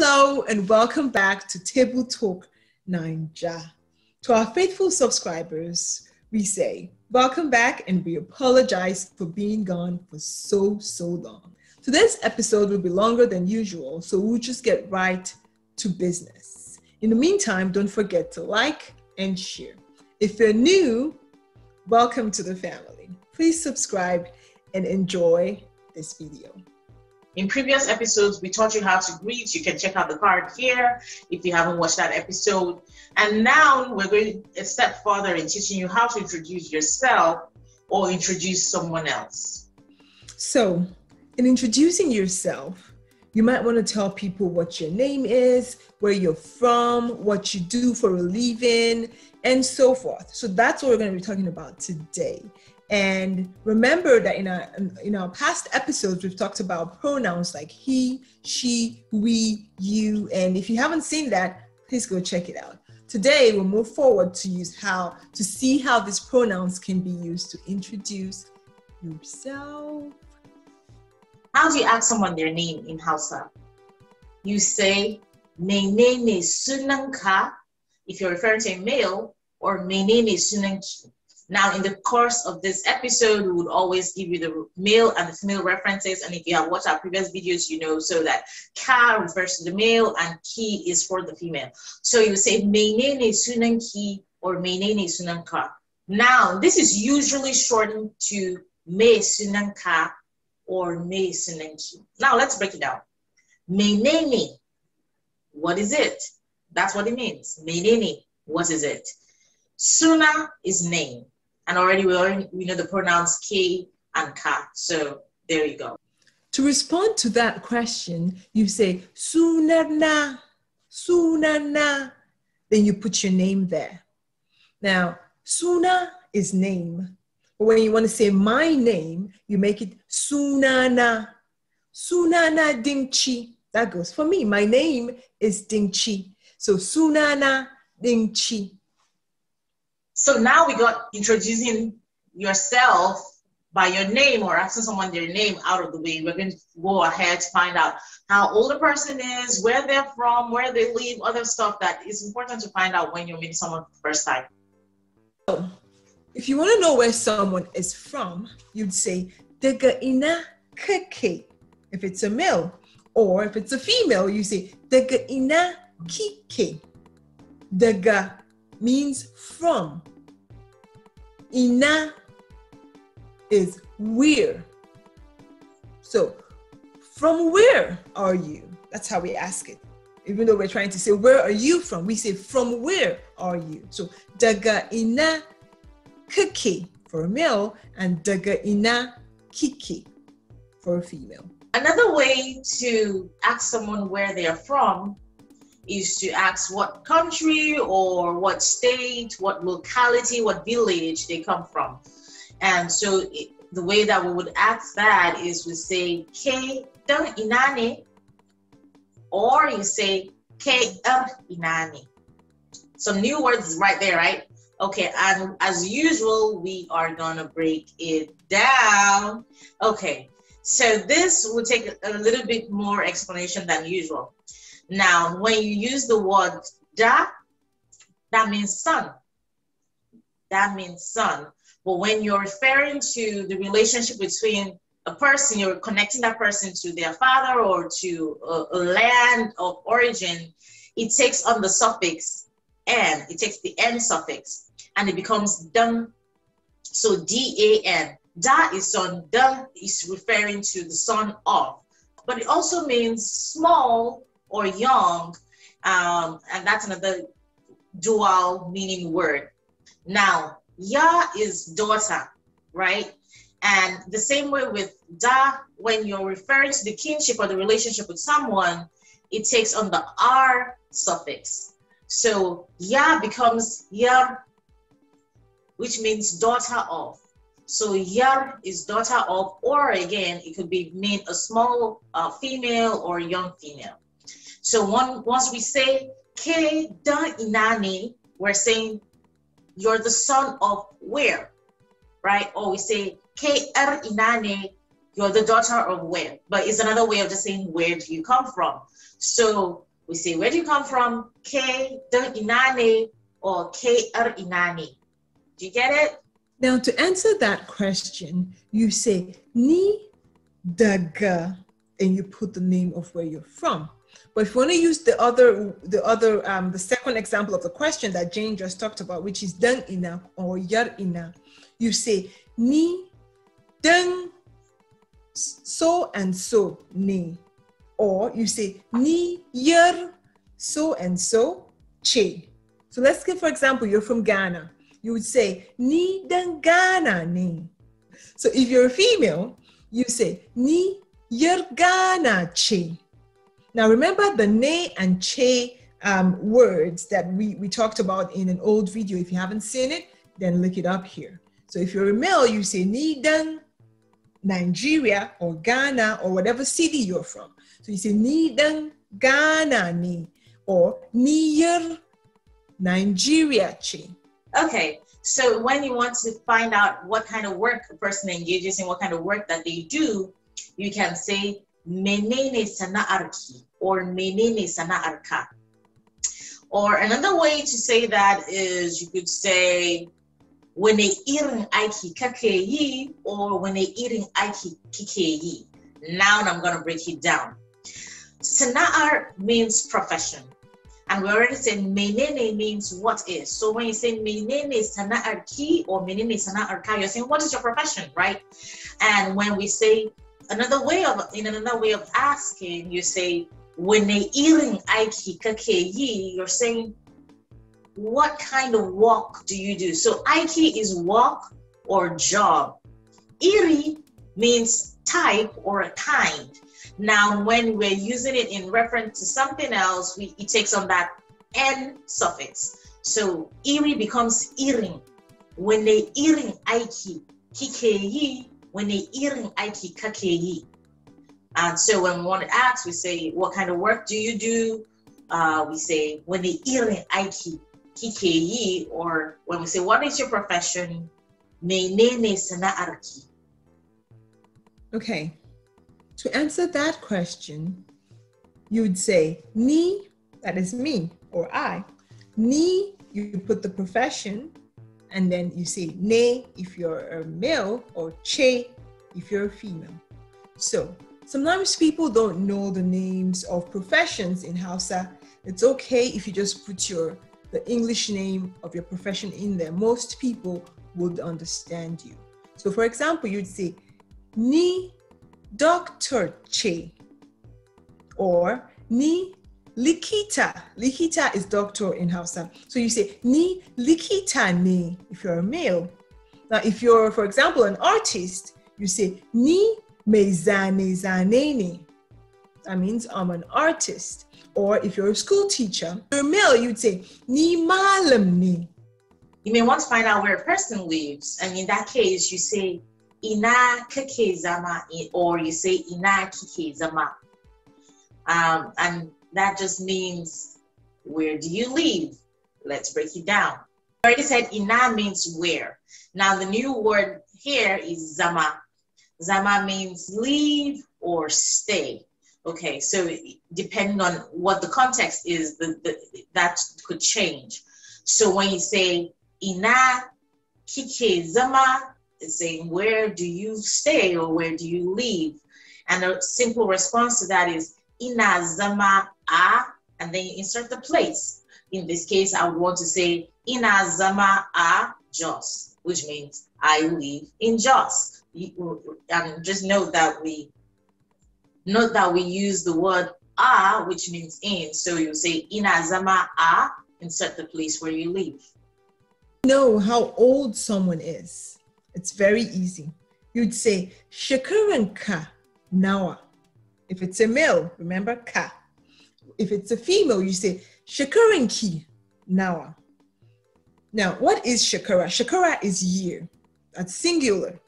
Hello and welcome back to Table Talk Ninja. To our faithful subscribers, we say welcome back and we apologize for being gone for so long. Today's episode will be longer than usual, so we'll just get right to business. In the meantime, don't forget to like and share. If you're new, welcome to the family. Please subscribe and enjoy this video. In previous episodes, we taught you how to greet. You can check out the card here if you haven't watched that episode. And now we're going a step further in teaching you how to introduce yourself or introduce someone else. So, in introducing yourself, you might want to tell people what your name is, where you're from, what you do for a living, and so forth. So that's what we're going to be talking about today. And remember that in our past episodes, we've talked about pronouns like he, she, we, you. And if you haven't seen that, please go check it out. Today, we'll move forward to see how these pronouns can be used to introduce yourself. How do you ask someone their name in Hausa? You say, "My name is Sunanka," if you're referring to a male, or "My name is Sunanki." Now, in the course of this episode, we would always give you the male and the female references. And if you have watched our previous videos, you know, so that ka refers to the male and ki is for the female. So you say, "My name is Sunanki," or "My name is Sunanka." Now, this is usually shortened to "Me Sunanka" or "Me Sunanki." Now, let's break it down. "My name," what is it? That's what it means. "My name," what is it? Suna is name. And already we know the pronouns ke and ka. So there you go. To respond to that question, you say sunana, sunana. Then you put your name there. Now, suna is name. But when you want to say my name, you make it sunana. Sunana Dingchi. That goes for me. My name is Dingchi. So sunana Dingchi. So now we got introducing yourself by your name or asking someone their name out of the way. We're going to go ahead to find out how old a person is, where they're from, where they live, other stuff that is important to find out when you're meeting someone for the first time. So, if you want to know where someone is from, you'd say, "Daga ina kake," if it's a male. Or if it's a female, you say, "Daga ina kike." Daga means from. Ina is where. So, from where are you? That's how we ask it. Even though we're trying to say, where are you from? We say, from where are you? So, daga ina kike for a male and daga ina kike for a female. Another way to ask someone where they are from is to ask what country or what state, what locality, what village they come from. And so the way that we would ask that is we say, "Ke dang inane," or you say, "Ke inane." Some new words right there, right? Okay, and as usual, we are gonna break it down. Okay, so this will take a little bit more explanation than usual. Now, when you use the word da, that means son. That means son. But when you're referring to the relationship between a person, you're connecting that person to their father or to a land of origin, it takes on the suffix n. It takes the n suffix and it becomes dun. So D-A-N. Da is son, dun is referring to the son of. But it also means small or young, and that's another dual meaning word. Now, ya is daughter, right? And the same way with da, when you're referring to the kinship or the relationship with someone, it takes on the r suffix. So ya becomes yar, which means daughter of. So yar is daughter of, or again, it could be mean a small female or young female. So once we say ke da inani, we're saying you're the son of where, right? Or we say ke inani, you're the daughter of where. But it's another way of just saying where do you come from. So We say, where do you come from? K dang inane or K inane. Do you get it? Now, to answer that question, you say ni daga, and you put the name of where you're from. But if you want to use the second example of the question that Jane just talked about, which is dang ina or yar ina, you say ni dang so and so ni, or you say ni yar so and so che. So let's say, for example, you're from Ghana. You would say ni dang Ghana ni. So if you're a female, you say ni yar Ghana che. Now remember the ne and che words that we talked about in an old video. If you haven't seen it, then look it up here. So if you're a male, you say ni dang Nigeria or Ghana or whatever city you're from. So you say ni dang Ghana ni or ni yar Nigeria che. Okay, so when you want to find out what kind of work a person engages in, what kind of work that they do, you can say menene sana arki or menene sana arka. Or another way to say that is you could say wene iring aiki kakeyi or wene iring aiki kikeyi. Now I'm going to break it down. Sana'ar means profession. And we already said menene means what is. So when you say menene sana'ar ki or menene sana'ar ka, you're saying what is your profession, right? And when we say another way of asking, you say wene iring aiki kakeyi, you're saying what kind of work do you do? So aiki is work or job. Iri means type or a kind. Now, when we're using it in reference to something else, it takes on that N suffix. So iri becomes iring. When they iring aiki kikeyi, when they iring aiki kakeyi. And so when we want to ask, we say, what kind of work do you do? We say, when they iring aiki kikeyi, or when we say, what is your profession? Menene sana arki. Okay. To answer that question, you'd say ni, that is me or I. Ni, you put the profession, and then you say ne if you're a male or che if you're a female. So sometimes people don't know the names of professions in Hausa. It's okay if you just put the English name of your profession in there. Most people would understand you. So for example, you'd say ni Dr. Che, or ni likita. Likita is doctor in Hausa. So you say ni likita ni if you're a male. Now, if you're, for example, an artist, you say ni mezane zaneni. That means I'm an artist. Or if you're a school teacher, if you're a male, you'd say ni malam ni. You may want to find out where a person lives, and in that case, you say ina kake zama, or you say ina kike zama. And that just means, where do you live? Let's break it down. I already said ina means where. Now the new word here is zama. Zama means leave or stay. Okay, so depending on what the context is, that could change. So when you say ina kike zama, it's saying, where do you stay or where do you live? And a simple response to that is ina zama a, and then you insert the place. In this case, I would want to say ina zama a Jos, which means I live in Jos. And just note that we use the word a, which means in. So you say ina zama a, insert the place where you live. Know how old someone is. It's very easy. You'd say shekaran ka nawa. If it's a male, remember ka. If it's a female, you say shekaran ki nawa. Now, what is shekara? Shekara is year. That's singular.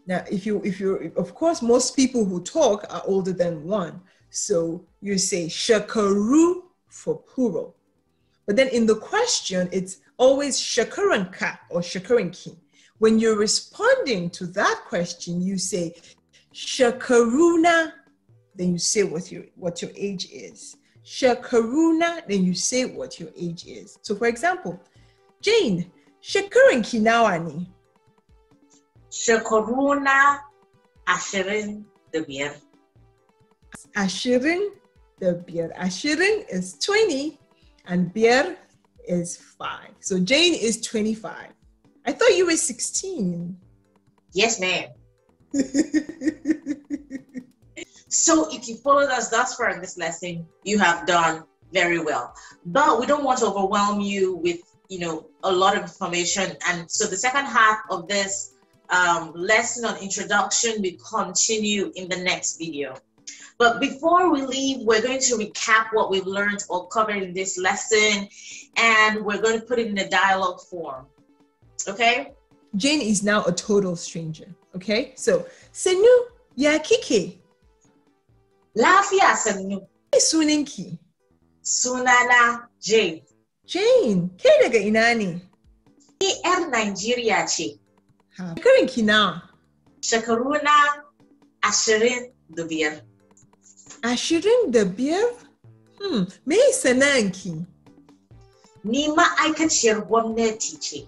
Now, if you're, of course, most people who talk are older than one. So you say shekaru for plural. But then in the question, it's always shekaran ka or shekaran ki. When you're responding to that question, you say shakaruna, then you say what your age is. Shekaruna, then you say what your age is. So for example, Jane, shekarun kinawani. Shekaruna ashirin the beer. Ashirin the beer. Ashirin is 20 and beer is 5. So Jane is 25. I thought you were 16. Yes, ma'am. So if you followed us thus far in this lesson, you have done very well. But we don't want to overwhelm you with, a lot of information. And so the second half of this lesson on introduction will continue in the next video. But before we leave, we're going to recap what we've learned or covered in this lesson, and we're going to put it in a dialogue form. Okay? Jane is now a total stranger. Okay? So, Senu, ya kike? Lafiya sannu. Suninki? Sunana Jane. Jane, ke daga ina ne? Ni 'yar Najeriya ce. Shekaranki nawa? Shekaruna 25. 25? Me sana'anki? Ni ma'aikaciyar gwamnati ce.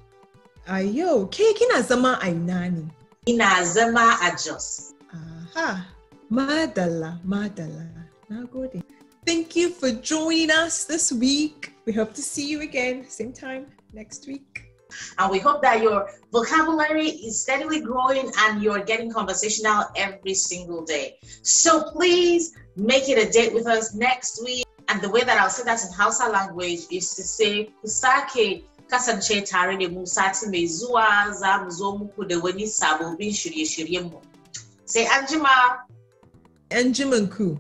Ayo, ke kina zama a ina ne? Ina zama a Jos. Aha, madalla. Nagode. Thank you for joining us this week. We hope to see you again, same time next week. And we hope that your vocabulary is steadily growing and you're getting conversational every single day. So please make it a date with us next week. And the way that I'll say that in Hausa language is to say, Kusake kasance tare da mu sati mai zuwa za mu zo muku da wani sababbin shirye-shiryenmu. Sai anjima. Anjimanku.